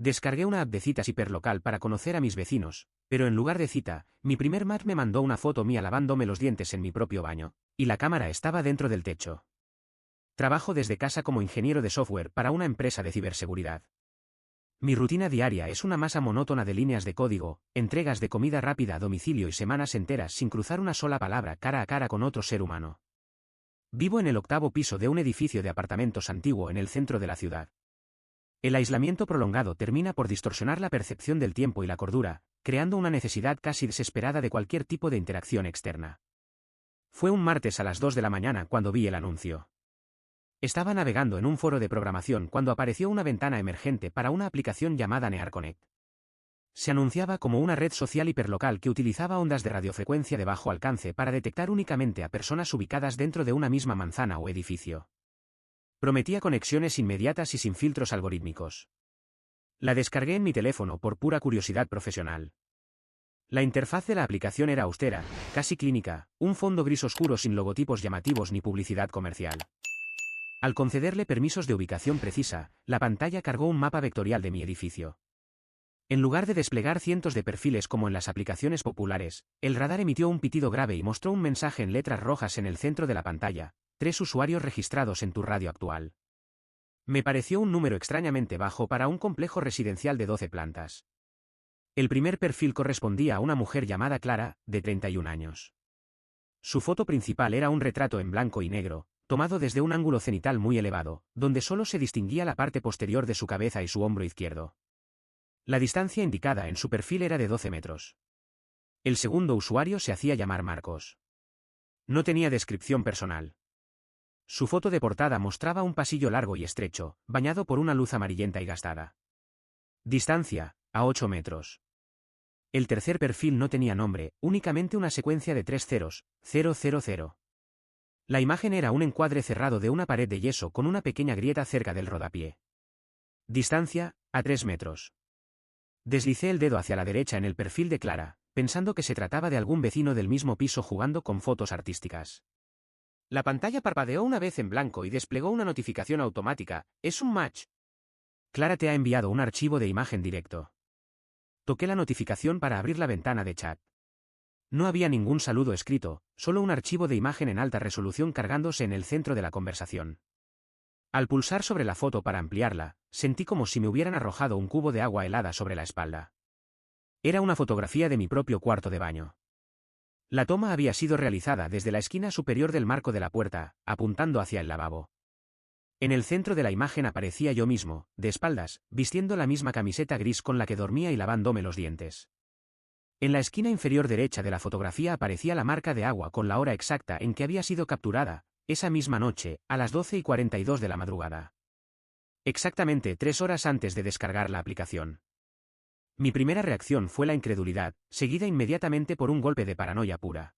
Descargué una app de citas hiperlocal para conocer a mis vecinos, pero en lugar de cita, mi primer match me mandó una foto mía lavándome los dientes en mi propio baño, y la cámara estaba dentro del techo. Trabajo desde casa como ingeniero de software para una empresa de ciberseguridad. Mi rutina diaria es una masa monótona de líneas de código, entregas de comida rápida a domicilio y semanas enteras sin cruzar una sola palabra cara a cara con otro ser humano. Vivo en el 8º piso de un edificio de apartamentos antiguo en el centro de la ciudad. El aislamiento prolongado termina por distorsionar la percepción del tiempo y la cordura, creando una necesidad casi desesperada de cualquier tipo de interacción externa. Fue un martes a las 2 de la mañana cuando vi el anuncio. Estaba navegando en un foro de programación cuando apareció una ventana emergente para una aplicación llamada NearConnect. Se anunciaba como una red social hiperlocal que utilizaba ondas de radiofrecuencia de bajo alcance para detectar únicamente a personas ubicadas dentro de una misma manzana o edificio. Prometía conexiones inmediatas y sin filtros algorítmicos. La descargué en mi teléfono por pura curiosidad profesional. La interfaz de la aplicación era austera, casi clínica, un fondo gris oscuro sin logotipos llamativos ni publicidad comercial. Al concederle permisos de ubicación precisa, la pantalla cargó un mapa vectorial de mi edificio. En lugar de desplegar cientos de perfiles como en las aplicaciones populares, el radar emitió un pitido grave y mostró un mensaje en letras rojas en el centro de la pantalla: 3 usuarios registrados en tu radio actual. Me pareció un número extrañamente bajo para un complejo residencial de 12 plantas. El primer perfil correspondía a una mujer llamada Clara, de 31 años. Su foto principal era un retrato en blanco y negro, tomado desde un ángulo cenital muy elevado, donde solo se distinguía la parte posterior de su cabeza y su hombro izquierdo. La distancia indicada en su perfil era de 12 metros. El segundo usuario se hacía llamar Marcos. No tenía descripción personal. Su foto de portada mostraba un pasillo largo y estrecho, bañado por una luz amarillenta y gastada. Distancia, a 8 metros. El tercer perfil no tenía nombre, únicamente una secuencia de 3 ceros, 000. La imagen era un encuadre cerrado de una pared de yeso con una pequeña grieta cerca del rodapié. Distancia, a 3 metros. Deslicé el dedo hacia la derecha en el perfil de Clara, pensando que se trataba de algún vecino del mismo piso jugando con fotos artísticas. La pantalla parpadeó una vez en blanco y desplegó una notificación automática: es un match. Clara te ha enviado un archivo de imagen directo. Toqué la notificación para abrir la ventana de chat. No había ningún saludo escrito, solo un archivo de imagen en alta resolución cargándose en el centro de la conversación. Al pulsar sobre la foto para ampliarla, sentí como si me hubieran arrojado un cubo de agua helada sobre la espalda. Era una fotografía de mi propio cuarto de baño. La toma había sido realizada desde la esquina superior del marco de la puerta, apuntando hacia el lavabo. En el centro de la imagen aparecía yo mismo, de espaldas, vistiendo la misma camiseta gris con la que dormía y lavándome los dientes. En la esquina inferior derecha de la fotografía aparecía la marca de agua con la hora exacta en que había sido capturada, esa misma noche, a las 12:42 de la madrugada. Exactamente 3 horas antes de descargar la aplicación. Mi primera reacción fue la incredulidad, seguida inmediatamente por un golpe de paranoia pura.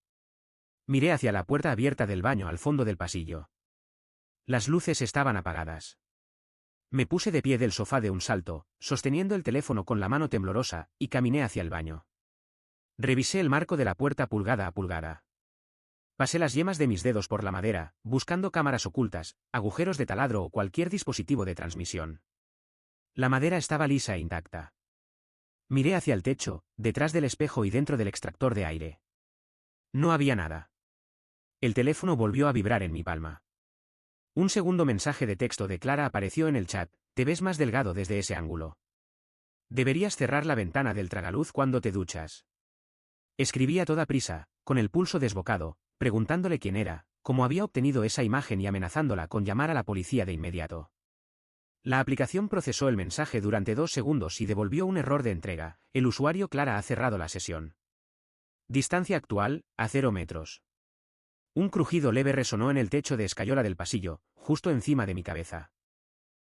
Miré hacia la puerta abierta del baño al fondo del pasillo. Las luces estaban apagadas. Me puse de pie del sofá de un salto, sosteniendo el teléfono con la mano temblorosa, y caminé hacia el baño. Revisé el marco de la puerta pulgada a pulgada. Pasé las yemas de mis dedos por la madera, buscando cámaras ocultas, agujeros de taladro o cualquier dispositivo de transmisión. La madera estaba lisa e intacta. Miré hacia el techo, detrás del espejo y dentro del extractor de aire. No había nada. El teléfono volvió a vibrar en mi palma. Un segundo mensaje de texto de Clara apareció en el chat: te ves más delgado desde ese ángulo. Deberías cerrar la ventana del tragaluz cuando te duchas. Escribí a toda prisa, con el pulso desbocado, preguntándole quién era, cómo había obtenido esa imagen y amenazándola con llamar a la policía de inmediato. La aplicación procesó el mensaje durante 2 segundos y devolvió un error de entrega: el usuario Clara ha cerrado la sesión. Distancia actual, a 0 metros. Un crujido leve resonó en el techo de escayola del pasillo, justo encima de mi cabeza.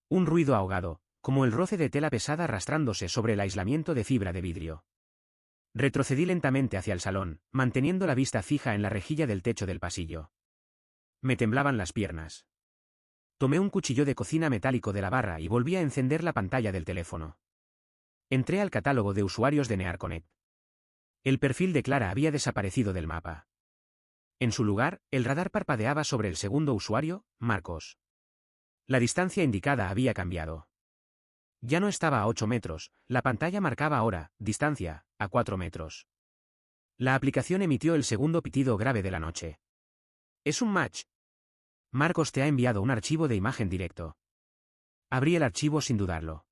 Un ruido ahogado, como el roce de tela pesada arrastrándose sobre el aislamiento de fibra de vidrio. Retrocedí lentamente hacia el salón, manteniendo la vista fija en la rejilla del techo del pasillo. Me temblaban las piernas. Tomé un cuchillo de cocina metálico de la barra y volví a encender la pantalla del teléfono. Entré al catálogo de usuarios de NearConnect. El perfil de Clara había desaparecido del mapa. En su lugar, el radar parpadeaba sobre el segundo usuario, Marcos. La distancia indicada había cambiado. Ya no estaba a 8 metros, la pantalla marcaba ahora, distancia, a 4 metros. La aplicación emitió el segundo pitido grave de la noche. Es un match. Marcos te ha enviado un archivo de imagen directo. Abrí el archivo sin dudarlo.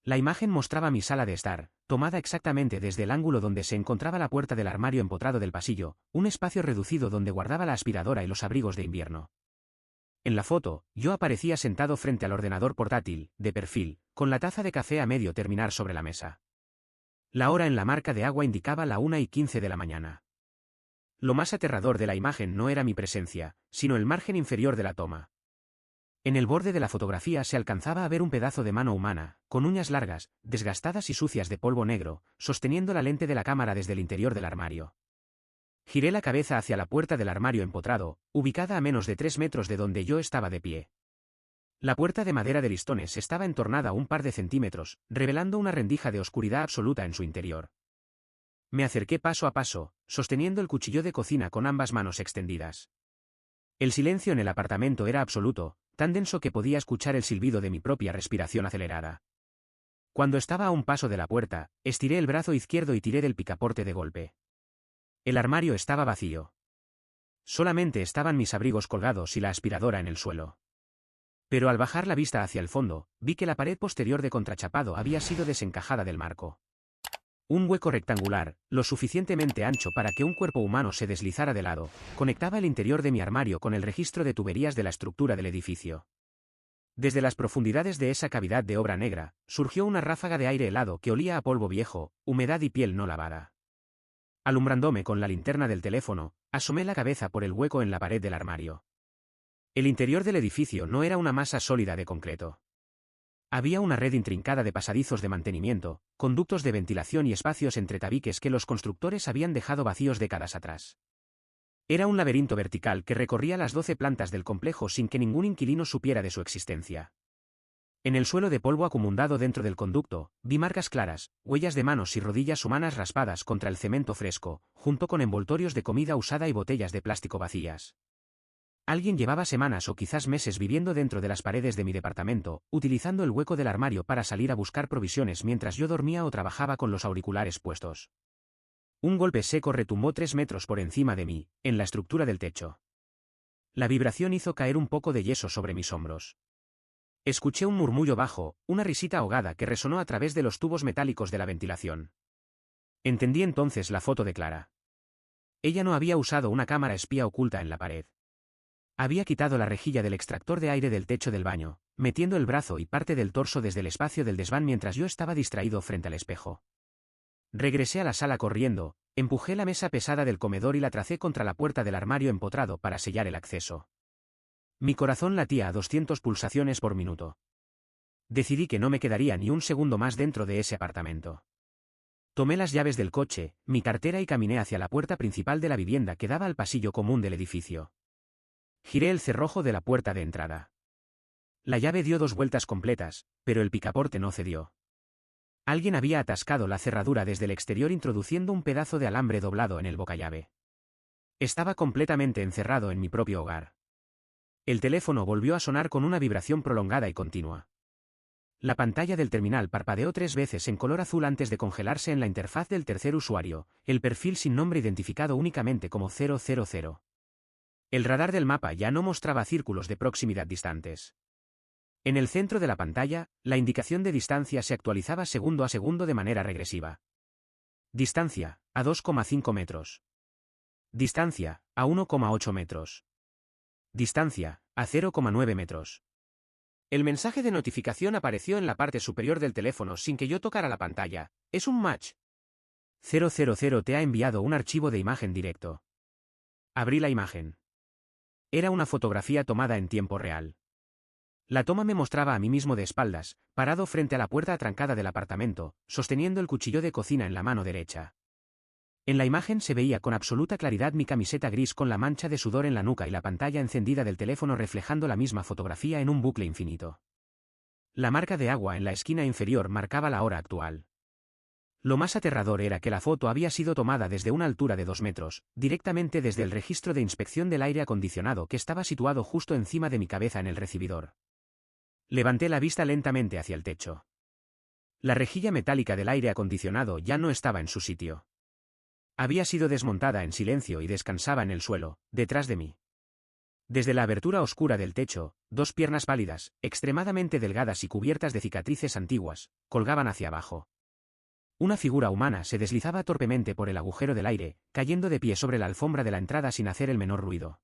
La imagen mostraba mi sala de estar, tomada exactamente desde el ángulo donde se encontraba la puerta del armario empotrado del pasillo, un espacio reducido donde guardaba la aspiradora y los abrigos de invierno. En la foto, yo aparecía sentado frente al ordenador portátil, de perfil, con la taza de café a medio terminar sobre la mesa. La hora en la marca de agua indicaba la 1:15 de la mañana. Lo más aterrador de la imagen no era mi presencia, sino el margen inferior de la toma. En el borde de la fotografía se alcanzaba a ver un pedazo de mano humana, con uñas largas, desgastadas y sucias de polvo negro, sosteniendo la lente de la cámara desde el interior del armario. Giré la cabeza hacia la puerta del armario empotrado, ubicada a menos de 3 metros de donde yo estaba de pie. La puerta de madera de listones estaba entornada un par de centímetros, revelando una rendija de oscuridad absoluta en su interior. Me acerqué paso a paso, sosteniendo el cuchillo de cocina con ambas manos extendidas. El silencio en el apartamento era absoluto, tan denso que podía escuchar el silbido de mi propia respiración acelerada. Cuando estaba a un paso de la puerta, estiré el brazo izquierdo y tiré del picaporte de golpe. El armario estaba vacío. Solamente estaban mis abrigos colgados y la aspiradora en el suelo. Pero al bajar la vista hacia el fondo, vi que la pared posterior de contrachapado había sido desencajada del marco. Un hueco rectangular, lo suficientemente ancho para que un cuerpo humano se deslizara de lado, conectaba el interior de mi armario con el registro de tuberías de la estructura del edificio. Desde las profundidades de esa cavidad de obra negra, surgió una ráfaga de aire helado que olía a polvo viejo, humedad y piel no lavada. Alumbrándome con la linterna del teléfono, asomé la cabeza por el hueco en la pared del armario. El interior del edificio no era una masa sólida de concreto. Había una red intrincada de pasadizos de mantenimiento, conductos de ventilación y espacios entre tabiques que los constructores habían dejado vacíos décadas atrás. Era un laberinto vertical que recorría las 12 plantas del complejo sin que ningún inquilino supiera de su existencia. En el suelo de polvo acumulado dentro del conducto, vi marcas claras, huellas de manos y rodillas humanas raspadas contra el cemento fresco, junto con envoltorios de comida usada y botellas de plástico vacías. Alguien llevaba semanas o quizás meses viviendo dentro de las paredes de mi departamento, utilizando el hueco del armario para salir a buscar provisiones mientras yo dormía o trabajaba con los auriculares puestos. Un golpe seco retumbó 3 metros por encima de mí, en la estructura del techo. La vibración hizo caer un poco de yeso sobre mis hombros. Escuché un murmullo bajo, una risita ahogada que resonó a través de los tubos metálicos de la ventilación. Entendí entonces la foto de Clara. Ella no había usado una cámara espía oculta en la pared. Había quitado la rejilla del extractor de aire del techo del baño, metiendo el brazo y parte del torso desde el espacio del desván mientras yo estaba distraído frente al espejo. Regresé a la sala corriendo, empujé la mesa pesada del comedor y la tracé contra la puerta del armario empotrado para sellar el acceso. Mi corazón latía a 200 pulsaciones por minuto. Decidí que no me quedaría ni un segundo más dentro de ese apartamento. Tomé las llaves del coche, mi cartera y caminé hacia la puerta principal de la vivienda que daba al pasillo común del edificio. Giré el cerrojo de la puerta de entrada. La llave dio 2 vueltas completas, pero el picaporte no cedió. Alguien había atascado la cerradura desde el exterior introduciendo un pedazo de alambre doblado en el bocallave. Estaba completamente encerrado en mi propio hogar. El teléfono volvió a sonar con una vibración prolongada y continua. La pantalla del terminal parpadeó 3 veces en color azul antes de congelarse en la interfaz del tercer usuario, el perfil sin nombre identificado únicamente como 000. El radar del mapa ya no mostraba círculos de proximidad distantes. En el centro de la pantalla, la indicación de distancia se actualizaba segundo a segundo de manera regresiva. Distancia, a 2,5 metros. Distancia, a 1,8 metros. Distancia, a 0,9 metros. El mensaje de notificación apareció en la parte superior del teléfono sin que yo tocara la pantalla. Es un match. 000 te ha enviado un archivo de imagen directo. Abrí la imagen. Era una fotografía tomada en tiempo real. La toma me mostraba a mí mismo de espaldas, parado frente a la puerta atrancada del apartamento, sosteniendo el cuchillo de cocina en la mano derecha. En la imagen se veía con absoluta claridad mi camiseta gris con la mancha de sudor en la nuca y la pantalla encendida del teléfono reflejando la misma fotografía en un bucle infinito. La marca de agua en la esquina inferior marcaba la hora actual. Lo más aterrador era que la foto había sido tomada desde una altura de 2 metros, directamente desde el registro de inspección del aire acondicionado que estaba situado justo encima de mi cabeza en el recibidor. Levanté la vista lentamente hacia el techo. La rejilla metálica del aire acondicionado ya no estaba en su sitio. Había sido desmontada en silencio y descansaba en el suelo, detrás de mí. Desde la abertura oscura del techo, dos piernas pálidas, extremadamente delgadas y cubiertas de cicatrices antiguas, colgaban hacia abajo. Una figura humana se deslizaba torpemente por el agujero del aire, cayendo de pie sobre la alfombra de la entrada sin hacer el menor ruido.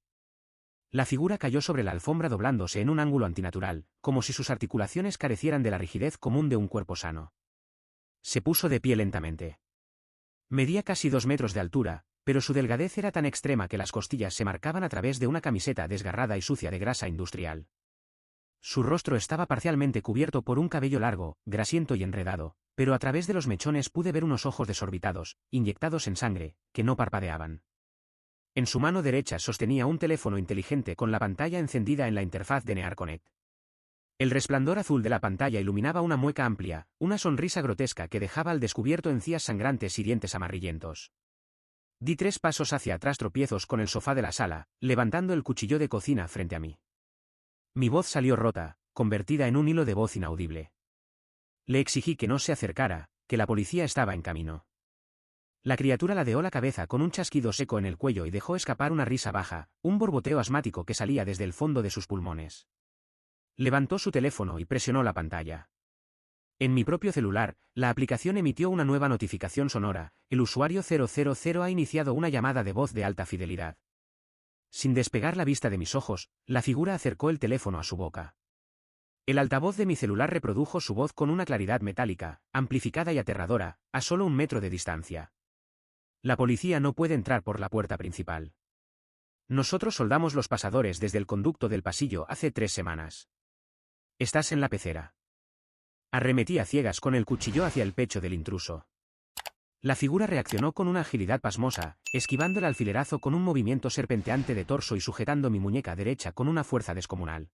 La figura cayó sobre la alfombra doblándose en un ángulo antinatural, como si sus articulaciones carecieran de la rigidez común de un cuerpo sano. Se puso de pie lentamente. Medía casi 2 metros de altura, pero su delgadez era tan extrema que las costillas se marcaban a través de una camiseta desgarrada y sucia de grasa industrial. Su rostro estaba parcialmente cubierto por un cabello largo, grasiento y enredado, pero a través de los mechones pude ver unos ojos desorbitados, inyectados en sangre, que no parpadeaban. En su mano derecha sostenía un teléfono inteligente con la pantalla encendida en la interfaz de NearConnect. El resplandor azul de la pantalla iluminaba una mueca amplia, una sonrisa grotesca que dejaba al descubierto encías sangrantes y dientes amarillentos. Di 3 pasos hacia atrás tropiezos con el sofá de la sala, levantando el cuchillo de cocina frente a mí. Mi voz salió rota, convertida en un hilo de voz inaudible. Le exigí que no se acercara, que la policía estaba en camino. La criatura ladeó la cabeza con un chasquido seco en el cuello y dejó escapar una risa baja, un borboteo asmático que salía desde el fondo de sus pulmones. Levantó su teléfono y presionó la pantalla. En mi propio celular, la aplicación emitió una nueva notificación sonora: el usuario 000 ha iniciado una llamada de voz de alta fidelidad. Sin despegar la vista de mis ojos, la figura acercó el teléfono a su boca. El altavoz de mi celular reprodujo su voz con una claridad metálica, amplificada y aterradora, a solo 1 metro de distancia. La policía no puede entrar por la puerta principal. Nosotros soldamos los pasadores desde el conducto del pasillo hace 3 semanas. Estás en la pecera. Arremetí a ciegas con el cuchillo hacia el pecho del intruso. La figura reaccionó con una agilidad pasmosa, esquivando el alfilerazo con un movimiento serpenteante de torso y sujetando mi muñeca derecha con una fuerza descomunal.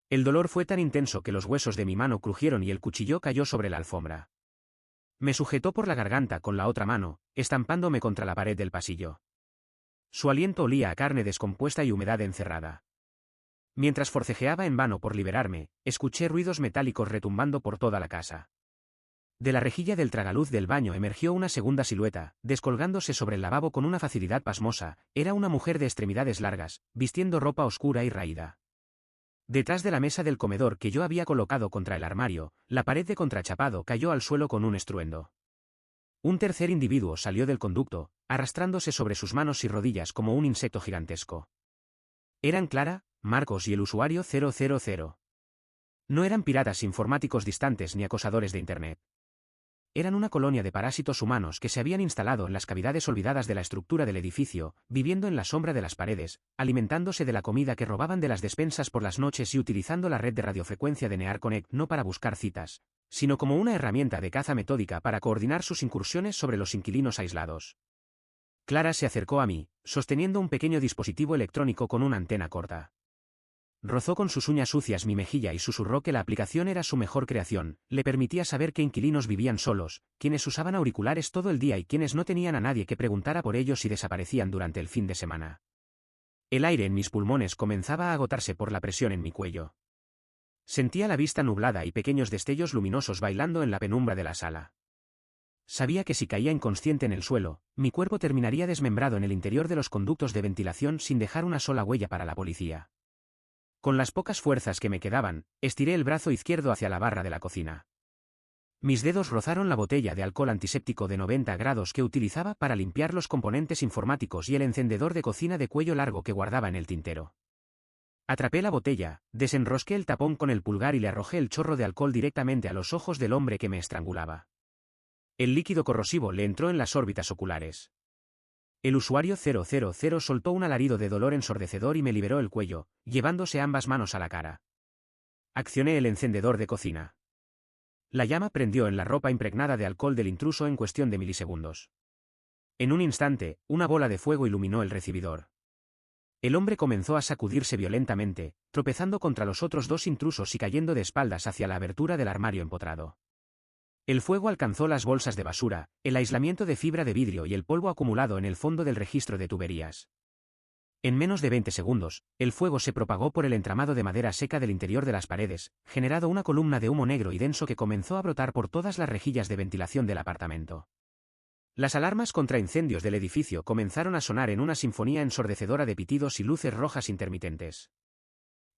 El dolor fue tan intenso que los huesos de mi mano crujieron y el cuchillo cayó sobre la alfombra. Me sujetó por la garganta con la otra mano, estampándome contra la pared del pasillo. Su aliento olía a carne descompuesta y humedad encerrada. Mientras forcejeaba en vano por liberarme, escuché ruidos metálicos retumbando por toda la casa. De la rejilla del tragaluz del baño emergió una segunda silueta, descolgándose sobre el lavabo con una facilidad pasmosa. Era una mujer de extremidades largas, vistiendo ropa oscura y raída. Detrás de la mesa del comedor que yo había colocado contra el armario, la pared de contrachapado cayó al suelo con un estruendo. Un tercer individuo salió del conducto, arrastrándose sobre sus manos y rodillas como un insecto gigantesco. Eran Clara, Marcos y el usuario 000. No eran piratas informáticos distantes ni acosadores de Internet. Eran una colonia de parásitos humanos que se habían instalado en las cavidades olvidadas de la estructura del edificio, viviendo en la sombra de las paredes, alimentándose de la comida que robaban de las despensas por las noches y utilizando la red de radiofrecuencia de NearConnect no para buscar citas, sino como una herramienta de caza metódica para coordinar sus incursiones sobre los inquilinos aislados. Clara se acercó a mí, sosteniendo un pequeño dispositivo electrónico con una antena corta. Rozó con sus uñas sucias mi mejilla y susurró que la aplicación era su mejor creación. Le permitía saber qué inquilinos vivían solos, quienes usaban auriculares todo el día y quienes no tenían a nadie que preguntara por ellos y desaparecían durante el fin de semana. El aire en mis pulmones comenzaba a agotarse por la presión en mi cuello. Sentía la vista nublada y pequeños destellos luminosos bailando en la penumbra de la sala. Sabía que si caía inconsciente en el suelo, mi cuerpo terminaría desmembrado en el interior de los conductos de ventilación sin dejar una sola huella para la policía. Con las pocas fuerzas que me quedaban, estiré el brazo izquierdo hacia la barra de la cocina. Mis dedos rozaron la botella de alcohol antiséptico de 90 grados que utilizaba para limpiar los componentes informáticos y el encendedor de cocina de cuello largo que guardaba en el tintero. Atrapé la botella, desenrosqué el tapón con el pulgar y le arrojé el chorro de alcohol directamente a los ojos del hombre que me estrangulaba. El líquido corrosivo le entró en las órbitas oculares. El usuario 000 soltó un alarido de dolor ensordecedor y me liberó el cuello, llevándose ambas manos a la cara. Accioné el encendedor de cocina. La llama prendió en la ropa impregnada de alcohol del intruso en cuestión de milisegundos. En un instante, una bola de fuego iluminó el recibidor. El hombre comenzó a sacudirse violentamente, tropezando contra los otros 2 intrusos y cayendo de espaldas hacia la abertura del armario empotrado. El fuego alcanzó las bolsas de basura, el aislamiento de fibra de vidrio y el polvo acumulado en el fondo del registro de tuberías. En menos de 20 segundos, el fuego se propagó por el entramado de madera seca del interior de las paredes, generando una columna de humo negro y denso que comenzó a brotar por todas las rejillas de ventilación del apartamento. Las alarmas contra incendios del edificio comenzaron a sonar en una sinfonía ensordecedora de pitidos y luces rojas intermitentes.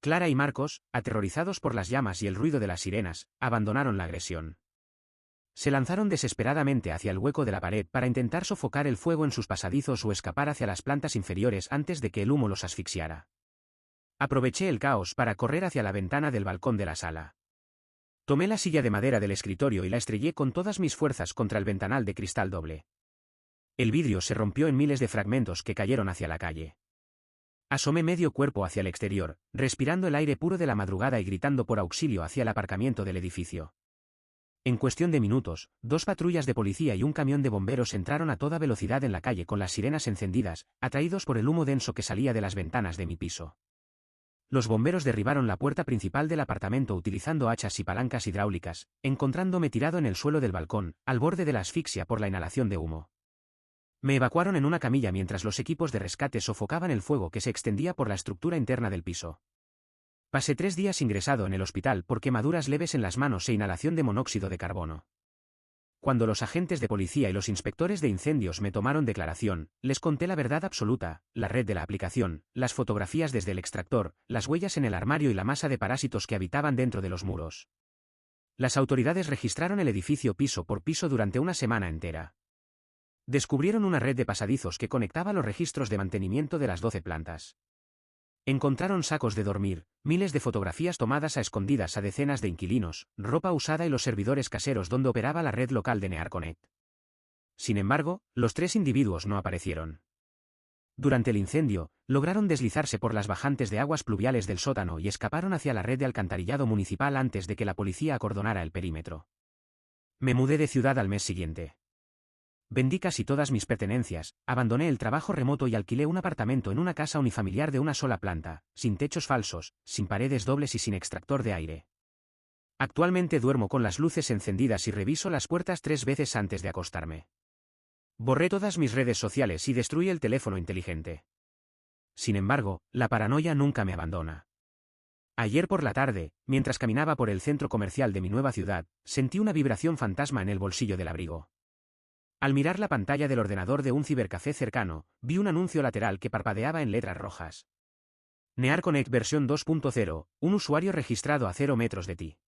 Clara y Marcos, aterrorizados por las llamas y el ruido de las sirenas, abandonaron la agresión. Se lanzaron desesperadamente hacia el hueco de la pared para intentar sofocar el fuego en sus pasadizos o escapar hacia las plantas inferiores antes de que el humo los asfixiara. Aproveché el caos para correr hacia la ventana del balcón de la sala. Tomé la silla de madera del escritorio y la estrellé con todas mis fuerzas contra el ventanal de cristal doble. El vidrio se rompió en miles de fragmentos que cayeron hacia la calle. Asomé medio cuerpo hacia el exterior, respirando el aire puro de la madrugada y gritando por auxilio hacia el aparcamiento del edificio. En cuestión de minutos, 2 patrullas de policía y un camión de bomberos entraron a toda velocidad en la calle con las sirenas encendidas, atraídos por el humo denso que salía de las ventanas de mi piso. Los bomberos derribaron la puerta principal del apartamento utilizando hachas y palancas hidráulicas, encontrándome tirado en el suelo del balcón, al borde de la asfixia por la inhalación de humo. Me evacuaron en una camilla mientras los equipos de rescate sofocaban el fuego que se extendía por la estructura interna del piso. Pasé 3 días ingresado en el hospital por quemaduras leves en las manos e inhalación de monóxido de carbono. Cuando los agentes de policía y los inspectores de incendios me tomaron declaración, les conté la verdad absoluta, la red de la aplicación, las fotografías desde el extractor, las huellas en el armario y la masa de parásitos que habitaban dentro de los muros. Las autoridades registraron el edificio piso por piso durante una semana entera. Descubrieron una red de pasadizos que conectaba los registros de mantenimiento de las 12 plantas. Encontraron sacos de dormir, miles de fotografías tomadas a escondidas a decenas de inquilinos, ropa usada y los servidores caseros donde operaba la red local de NearConnect. Sin embargo, los 3 individuos no aparecieron. Durante el incendio, lograron deslizarse por las bajantes de aguas pluviales del sótano y escaparon hacia la red de alcantarillado municipal antes de que la policía acordonara el perímetro. Me mudé de ciudad al mes siguiente. Vendí casi todas mis pertenencias, abandoné el trabajo remoto y alquilé un apartamento en una casa unifamiliar de una sola planta, sin techos falsos, sin paredes dobles y sin extractor de aire. Actualmente duermo con las luces encendidas y reviso las puertas 3 veces antes de acostarme. Borré todas mis redes sociales y destruí el teléfono inteligente. Sin embargo, la paranoia nunca me abandona. Ayer por la tarde, mientras caminaba por el centro comercial de mi nueva ciudad, sentí una vibración fantasma en el bolsillo del abrigo. Al mirar la pantalla del ordenador de un cibercafé cercano, vi un anuncio lateral que parpadeaba en letras rojas. NearConnect versión 2.0, un usuario registrado a 0 metros de ti.